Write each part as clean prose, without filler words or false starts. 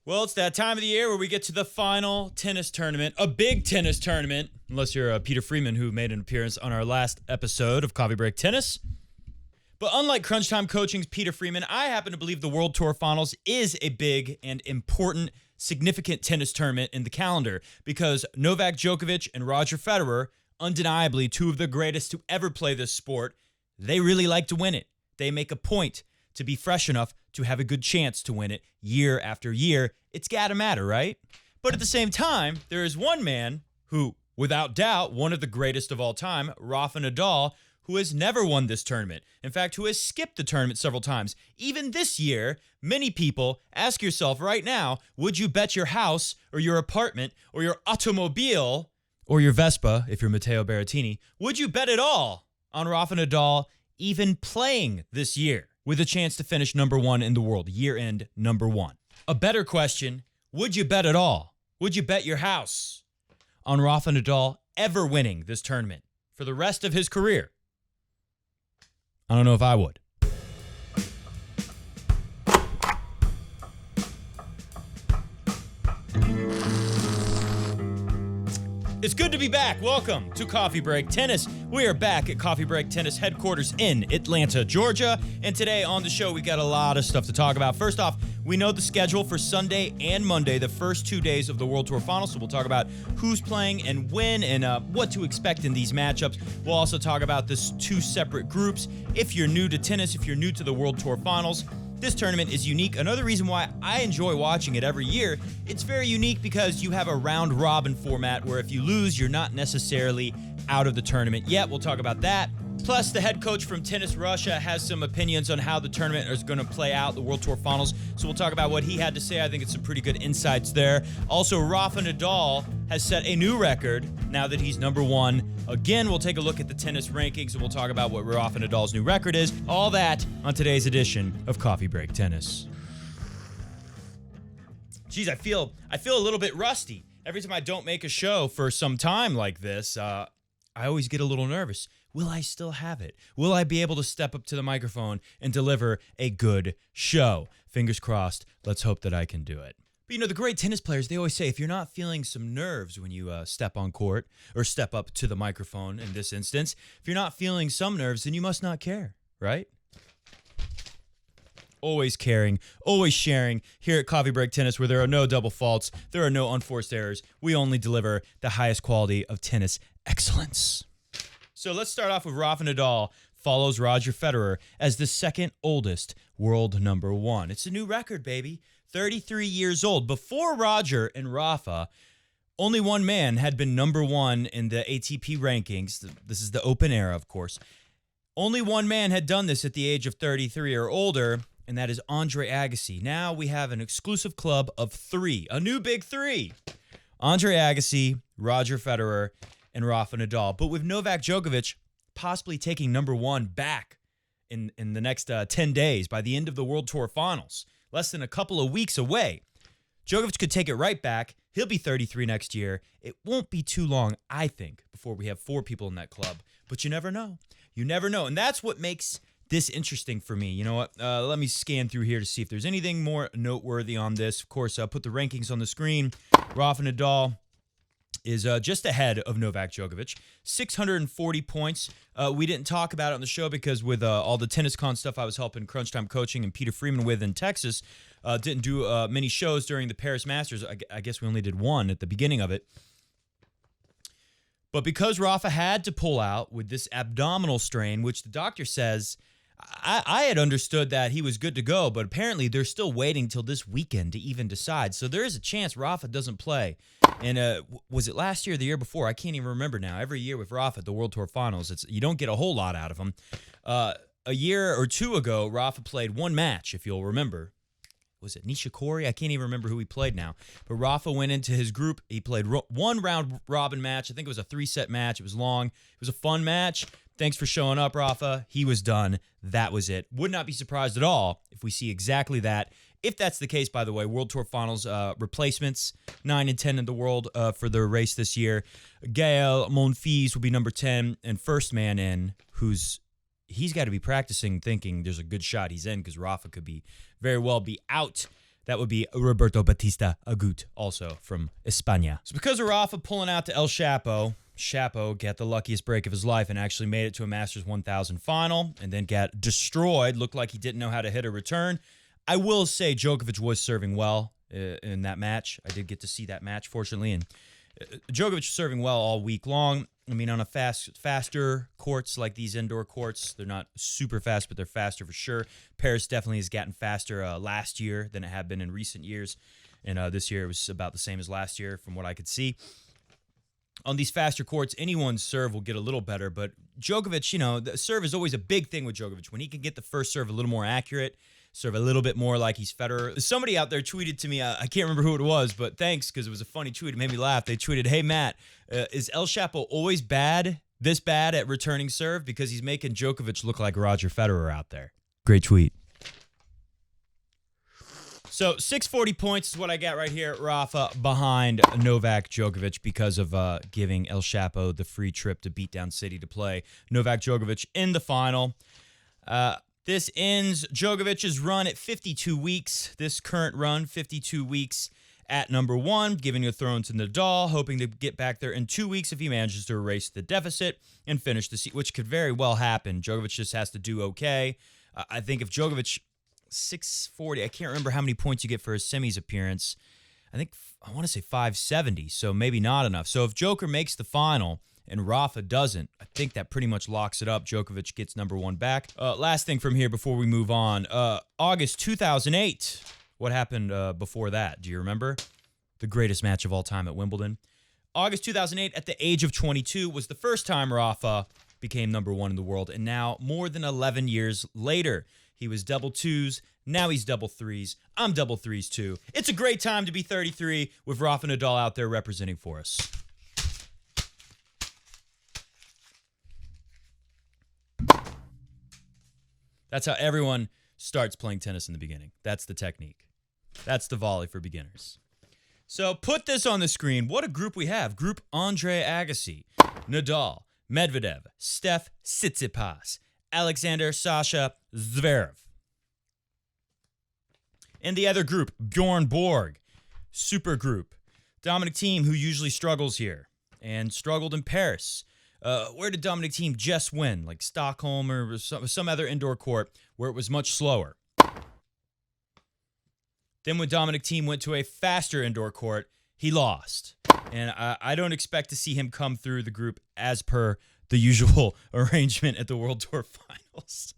Well, it's that time of the year where we get to the final tennis tournament, a big tennis tournament, unless you're Peter Freeman, who made an appearance on our last episode of Coffee Break Tennis. But unlike Crunch Time Coaching's Peter Freeman, I happen to believe the World Tour Finals is a big and important, significant tennis tournament in the calendar because Novak Djokovic and Roger Federer, undeniably two of the greatest to ever play this sport, they really like to win it. They make a point to be fresh enough to have a good chance to win it year after year. It's gotta matter, right? But at the same time, there is one man who, without doubt, one of the greatest of all time, Rafa Nadal, who has never won this tournament. In fact, who has skipped the tournament several times. Even this year, many people, ask yourself right now, would you bet your house or your apartment or your automobile or your Vespa, if you're Matteo Berrettini, would you bet it all on Rafa Nadal even playing this year with a chance to finish number one in the world, year-end number one? A better question, would you bet it all? Would you bet your house on Rafa Nadal ever winning this tournament for the rest of his career? I don't know if I would. It's good to be back. Welcome to Coffee Break Tennis. We are back at Coffee Break Tennis headquarters in Atlanta, Georgia. And today on the show, we got a lot of stuff to talk about. First off, we know the schedule for Sunday and Monday, the first 2 days of the World Tour Finals. So we'll talk about who's playing and when and what to expect in these matchups. We'll also talk about this two separate groups. If you're new to tennis, if you're new to the World Tour Finals, this tournament is unique. Another reason why I enjoy watching it every year, it's very unique because you have a round-robin format where if you lose, you're not necessarily out of the tournament yet. We'll talk about that. Plus, the head coach from Tennis Russia has some opinions on how the tournament is going to play out, the World Tour Finals. So we'll talk about what he had to say. I think it's some pretty good insights there. Also, Rafa Nadal has set a new record now that he's number one. Again, we'll take a look at the tennis rankings, and we'll talk about what Rafa Nadal's new record is. All that on today's edition of Coffee Break Tennis. Geez, I feel a little bit rusty. Every time I don't make a show for some time like this, I always get a little nervous. Will I still have it? Will I be able to step up to the microphone and deliver a good show? Fingers crossed. Let's hope that I can do it. But you know, the great tennis players, they always say, if you're not feeling some nerves when you step on court or step up to the microphone in this instance, if you're not feeling some nerves, then you must not care, right? Always caring, always sharing here at Coffee Break Tennis, where there are no double faults, there are no unforced errors. We only deliver the highest quality of tennis excellence. So let's start off with Rafa Nadal follows Roger Federer as the second oldest world number one. It's a new record, baby. 33 years old. Before Roger and Rafa, only one man had been number one in the ATP rankings. This is the open era, of course. Only one man had done this at the age of 33 or older, and that is Andre Agassi. Now we have an exclusive club of three, a new big three. Andre Agassi, Roger Federer, and Rafa Nadal. But with Novak Djokovic possibly taking number one back in the next 10 days by the end of the World Tour Finals, less than a couple of weeks away, Djokovic could take it right back. He'll be 33 next year. It won't be too long, I think, before we have four people in that club. But you never know. You never know. And that's what makes this interesting for me. You know what? Let me scan through here to see if there's anything more noteworthy on this. Of course, I'll put the rankings on the screen. Rafa Nadal is just ahead of Novak Djokovic, 640 points. We didn't talk about it on the show because with all the TennisCon stuff I was helping Crunch Time Coaching and Peter Freeman with in Texas, didn't do many shows during the Paris Masters. I guess we only did one at the beginning of it. But because Rafa had to pull out with this abdominal strain, which the doctor says, I had understood that he was good to go, but apparently they're still waiting till this weekend to even decide. So there is a chance Rafa doesn't play. And was it last year or the year before? I can't even remember now. Every year with Rafa at the World Tour Finals, you don't get a whole lot out of him. A year or two ago, Rafa played one match, if you'll remember. Was it Nishikori? I can't even remember who he played now. But Rafa went into his group. He played one round-robin match. I think it was a 3-set match. It was long. It was a fun match. Thanks for showing up, Rafa. He was done. That was it. Would not be surprised at all if we see exactly that. If that's the case, by the way, World Tour Finals replacements, 9 and 10 in the world for the race this year. Gael Monfils will be number 10, and first man in, he's got to be practicing thinking there's a good shot he's in because Rafa could very well be out. That would be Roberto Batista Agut, also from España. So because of Rafa pulling out to El Chapo, Chapo got the luckiest break of his life and actually made it to a Masters 1000 final and then got destroyed. Looked like he didn't know how to hit a return. I will say Djokovic was serving well in that match. I did get to see that match, fortunately, and Djokovic was serving well all week long. I mean, on a faster courts like these indoor courts, they're not super fast, but they're faster for sure. Paris definitely has gotten faster last year than it had been in recent years, and this year it was about the same as last year from what I could see. On these faster courts, anyone's serve will get a little better, but Djokovic, the serve is always a big thing with Djokovic. When he can get the first serve a little more accurate, serve a little bit more like he's Federer. Somebody out there tweeted to me, I can't remember who it was, but thanks, because it was a funny tweet. It made me laugh. They tweeted, "Hey, Matt, is El Chapo always this bad at returning serve? Because he's making Djokovic look like Roger Federer out there." Great tweet. So 640 points is what I got right here. Rafa behind Novak Djokovic because of giving El Chapo the free trip to Beatdown City to play Novak Djokovic in the final. This ends Djokovic's run at 52 weeks. This current run, 52 weeks at number one, giving a throne to Nadal, hoping to get back there in 2 weeks if he manages to erase the deficit and finish the season, which could very well happen. Djokovic just has to do okay. I think if Djokovic 640, I can't remember how many points you get for a semis appearance. I want to say 570, so maybe not enough. So if Joker makes the final and Rafa doesn't, I think that pretty much locks it up. Djokovic gets number one back. Last thing from here before we move on. August 2008. What happened before that? Do you remember? The greatest match of all time at Wimbledon. August 2008, at the age of 22, was the first time Rafa became number one in the world. And now, more than 11 years later, he was double twos. Now he's double threes. I'm double threes too. It's a great time to be 33 with Rafa Nadal out there representing for us. That's how everyone starts playing tennis in the beginning. That's the technique. That's the volley for beginners. So put this on the screen. What a group we have. Group Andre Agassi, Nadal, Medvedev, Steph Tsitsipas, Alexander Sasha Zverev. In the other group, Bjorn Borg, super group. Dominic Thiem, who usually struggles here and struggled in Paris. Where did Dominic Thiem just win? Like Stockholm or some other indoor court where it was much slower. Then when Dominic Thiem went to a faster indoor court, he lost. And I don't expect to see him come through the group as per the usual arrangement at the World Tour Finals.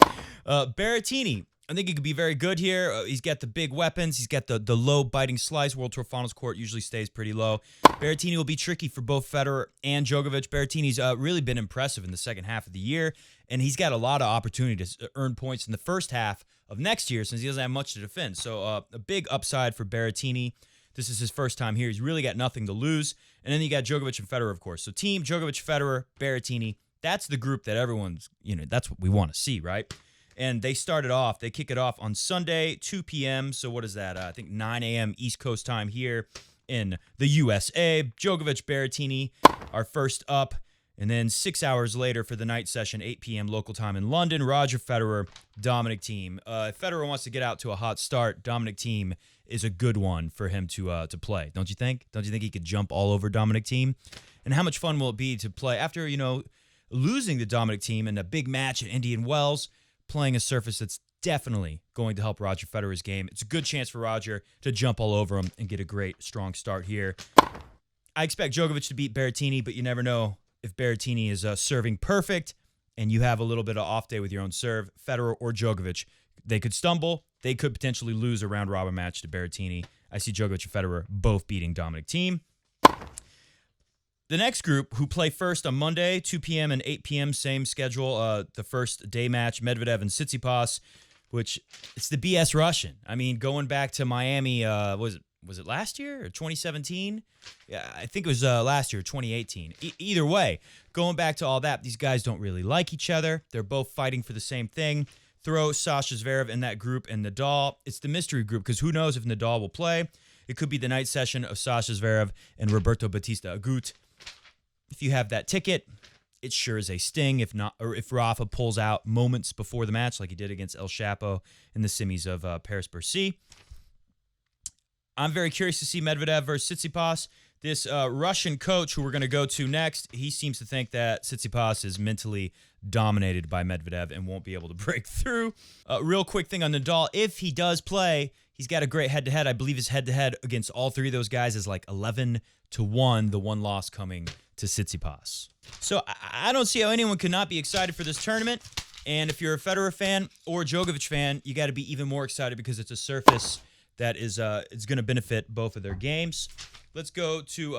Berrettini, I think he could be very good here. He's got the big weapons. He's got the low biting slice. World Tour Finals court usually stays pretty low. Berrettini will be tricky for both Federer and Djokovic. Berrettini's really been impressive in the second half of the year, and he's got a lot of opportunity to earn points in the first half of next year since he doesn't have much to defend. So a big upside for Berrettini. This is his first time here. He's really got nothing to lose. And then you got Djokovic and Federer, of course. So Thiem, Djokovic, Federer, Berrettini. That's the group that everyone's, that's what we want to see, right? And they kick it off on Sunday, 2 p.m. So what is that? I think 9 a.m. East Coast time here in the USA. Djokovic, Berrettini are first up. And then 6 hours later for the night session, 8 p.m. local time in London, Roger Federer, Dominic Thiem. If Federer wants to get out to a hot start, Dominic Thiem is a good one for him to play. Don't you think? Don't you think he could jump all over Dominic Thiem? And how much fun will it be to play after, losing to Dominic Thiem in a big match at Indian Wells, playing a surface that's definitely going to help Roger Federer's game. It's a good chance for Roger to jump all over him and get a great, strong start here. I expect Djokovic to beat Berrettini, but you never know if Berrettini is serving perfect and you have a little bit of off day with your own serve. Federer or Djokovic, they could stumble. They could potentially lose a round-robin match to Berrettini. I see Djokovic and Federer both beating Dominic Thiem. The next group, who play first on Monday, 2 p.m. and 8 p.m., same schedule. The first day match, Medvedev and Tsitsipas, which it's the BS Russian. I mean, going back to Miami, was it last year or 2017? Yeah, I think it was last year, 2018. Either way, going back to all that, these guys don't really like each other. They're both fighting for the same thing. Throw Sasha Zverev in that group and Nadal. It's the mystery group because who knows if Nadal will play. It could be the night session of Sasha Zverev and Roberto Batista Agut. If you have that ticket, it sure is a sting. If not, or if Rafa pulls out moments before the match, like he did against El Chapo in the semis of Paris-Bercy. I'm very curious to see Medvedev versus Tsitsipas. This Russian coach who we're going to go to next, he seems to think that Tsitsipas is mentally dominated by Medvedev and won't be able to break through. Real quick thing on Nadal, if he does play, he's got a great head-to-head. I believe his head-to-head against all three of those guys is like 11-1, the one loss coming to Tsitsipas. So I don't see how anyone could not be excited for this tournament. And if you're a Federer fan or a Djokovic fan, you got to be even more excited because it's a surface that is going to benefit both of their games. Let's go to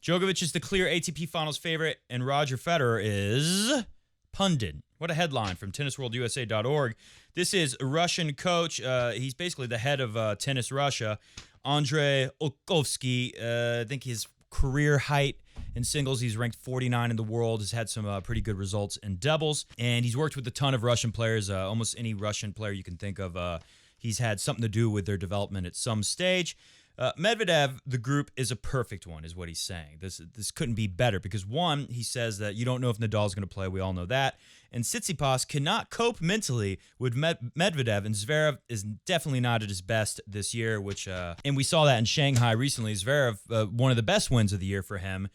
Djokovic is the clear ATP Finals favorite, and Roger Federer is pundit. What a headline from tennisworldusa.org. This is a Russian coach. He's basically the head of Tennis Russia, Andrei Olkovsky. I think his career height in singles, he's ranked 49 in the world, has had some pretty good results in doubles, and he's worked with a ton of Russian players. Almost any Russian player you can think of, he's had something to do with their development at some stage. Medvedev, the group is a perfect one, is what he's saying. This couldn't be better because, one, he says that you don't know if Nadal's going to play. We all know that. And Tsitsipas cannot cope mentally with Medvedev, and Zverev is definitely not at his best this year, which and we saw that in Shanghai recently. Zverev, one of the best wins of the year for him,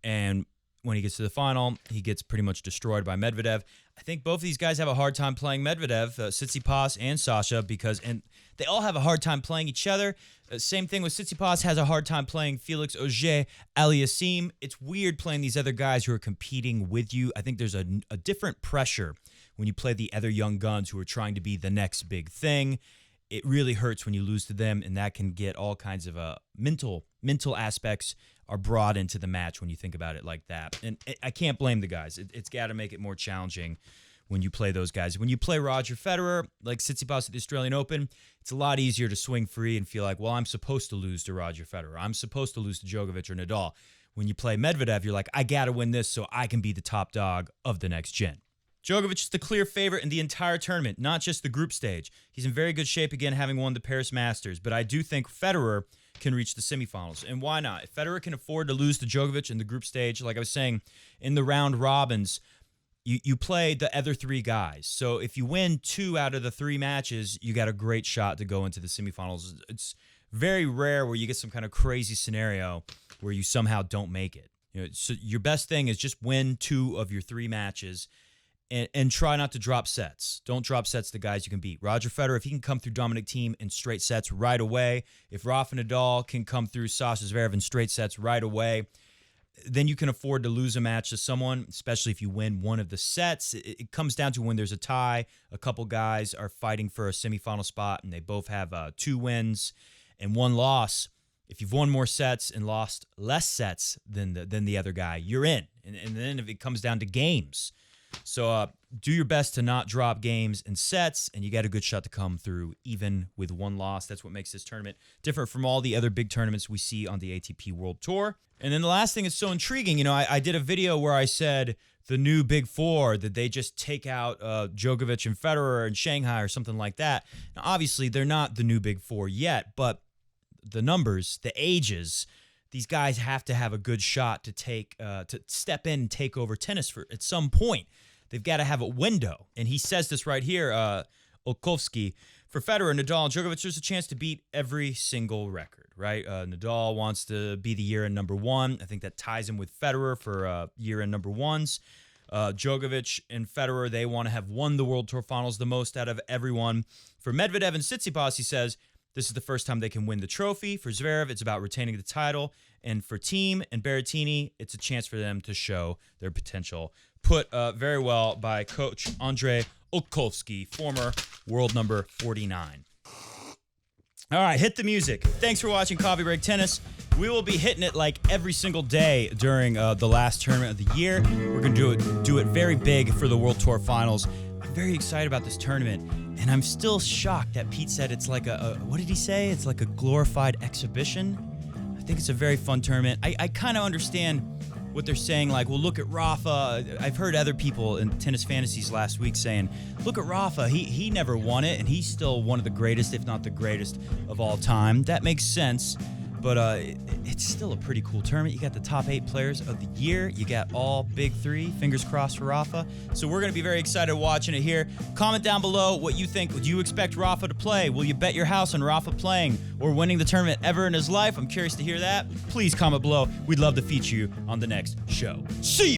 and when he gets to the final, he gets pretty much destroyed by Medvedev. I think both of these guys have a hard time playing Medvedev, Tsitsipas and Sasha, and they all have a hard time playing each other. Same thing with Tsitsipas, has a hard time playing Felix Auger-Aliassime. It's weird playing these other guys who are competing with you. I think there's a different pressure when you play the other young guns who are trying to be the next big thing. It really hurts when you lose to them, and that can get all kinds of mental aspects are brought into the match when you think about it like that. And I can't blame the guys. It's got to make it more challenging when you play those guys. When you play Roger Federer, like Tsitsipas at the Australian Open, it's a lot easier to swing free and feel like, well, I'm supposed to lose to Roger Federer. I'm supposed to lose to Djokovic or Nadal. When you play Medvedev, you're like, I got to win this so I can be the top dog of the next gen. Djokovic is the clear favorite in the entire tournament, not just the group stage. He's in very good shape again, having won the Paris Masters. But I do think Federer can reach the semifinals. And why not? If Federer can afford to lose to Djokovic in the group stage, like I was saying, in the round robins, you play the other three guys. So if you win 2 out of the 3 matches, you got a great shot to go into the semifinals. It's very rare where you get some kind of crazy scenario where you somehow don't make it. So your best thing is just win 2 of your 3 matches and try not to drop sets. Don't drop sets to guys you can beat. Roger Federer, if he can come through Dominic Thiem in straight sets right away, if Rafa Nadal can come through Sasha Zverev in straight sets right away, then you can afford to lose a match to someone, especially if you win one of the sets. It comes down to when there's a tie, a couple guys are fighting for a semifinal spot, and they both have 2 wins and 1 loss. If you've won more sets and lost less sets than the other guy, you're in. And then if it comes down to games. So do your best to not drop games and sets, and you got a good shot to come through even with 1 loss. That's what makes this tournament different from all the other big tournaments we see on the ATP World Tour. And then the last thing is so intriguing. I did a video where I said the new Big Four, that they just take out Djokovic and Federer in Shanghai or something like that. Now, obviously, they're not the new Big Four yet, but the numbers, the ages, these guys have to have a good shot to step in and take over tennis at some point. They've got to have a window. And he says this right here, Olkovsky. For Federer, Nadal, and Djokovic, there's a chance to beat every single record, right? Nadal wants to be the year-end number 1. I think that ties him with Federer for year-end number 1s. Djokovic and Federer, they want to have won the World Tour Finals the most out of everyone. For Medvedev and Tsitsipas, he says, this is the first time they can win the trophy. For Zverev, it's about retaining the title. And for Thiem and Berrettini, it's a chance for them to show their potential. Put very well by Coach Andrei Olkovsky, former world number 49. All right, hit the music. Thanks for watching Coffee Break Tennis. We will be hitting it like every single day during the last tournament of the year. We're going to do it very big for the World Tour Finals. I'm very excited about this tournament, and I'm still shocked that Pete said it's like what did he say? It's like a glorified exhibition. I think it's a very fun tournament. I kind of understand what they're saying, like, well, look at Rafa. I've heard other people in Tennis Fantasies last week saying, look at Rafa. He never won it, and he's still one of the greatest, if not the greatest, of all time. That makes sense. But it's still a pretty cool tournament. You got the top 8 players of the year. You got all big 3. Fingers crossed for Rafa. So we're going to be very excited watching it here. Comment down below what you think. Do you expect Rafa to play? Will you bet your house on Rafa playing or winning the tournament ever in his life? I'm curious to hear that. Please comment below. We'd love to feature you on the next show. See you!